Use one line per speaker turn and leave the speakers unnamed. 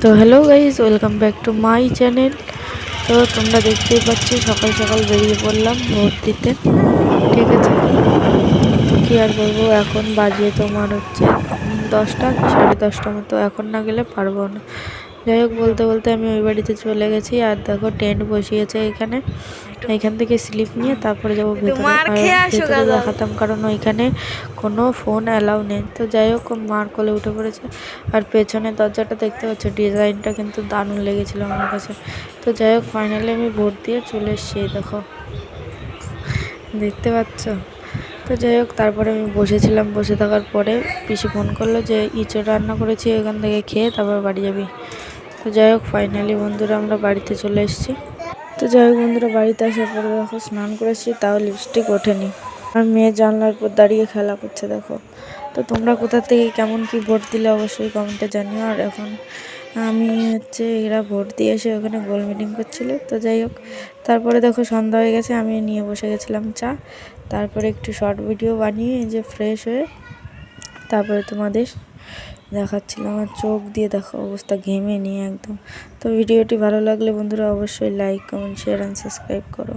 তো hello guys, welcome back to my channel. তো তোমরা দেখতেই পাচ্ছ সকাল সকাল বেরিয়ে পড়লাম ভোট দিতে। ঠিক আছে, তো কী আর করবো, এখন বাজে তোমার হচ্ছে 10টা কি 10:30 মতো। এখন না গেলে পারবো না। যাই হোক, বলতে বলতে আমি ওই বাড়িতে চলে গেছি। আর দেখো টেন্ট বসিয়েছে এখানে। এখান থেকে স্লিপ নিয়ে তারপরে যাবো ভেতরে। আর ভেতরে দেখাতাম, কারণ ওইখানে কোনো ফোন অ্যালাউ নেই। তো যাই হোক, মার কোলে উঠে পড়েছে। আর পেছনের দরজাটা দেখতে পাচ্ছ, ডিজাইনটা কিন্তু দারুণ লেগেছিলো আমার কাছে। তো যাই হোক, ফাইনালি আমি ভোট দিয়ে চলে এসেছি। দেখো, দেখতে পাচ্ছ। তো যাই হোক, তারপরে আমি বসেছিলাম। বসে থাকার পরে পিসি ফোন করলো যে ইঁচড় রান্না করেছি, এখান থেকে খেয়ে তারপর বাড়ি যাবি। তো যাই হোক, ফাইনালি বন্ধুরা আমরা বাড়িতে চলে এসেছি। তো যাই হোক বন্ধুরা, বাড়িতে আসার পরে দেখো স্নান করেছি, তাও লিপস্টিক ওঠেনি। আর মেয়ে জানলার উপর দাঁড়িয়ে খেলা করছে দেখো। তো তোমরা কোথা থেকে কেমন কি ভোট দিলে অবশ্যই কমেন্টে জানিও। আর এখন আমি হচ্ছে এরা ভোট দিয়ে এসে ওখানে গোল মিটিং করছিল। তো যাই হোক, তারপরে দেখো সন্ধ্যা হয়ে গেছে, আমি নিয়ে বসে গেছিলাম চা। তারপরে একটু শর্ট ভিডিও বানিয়ে যে ফ্রেশ হয়ে তারপরে তোমাদের দেখাচ্ছিলাম। আমার চোখ দিয়ে দেখো অবস্থা, ঘেমে নিয়ে একদম। তো ভিডিওটি ভালো লাগলে বন্ধুরা অবশ্যই like, comment, share and subscribe করো।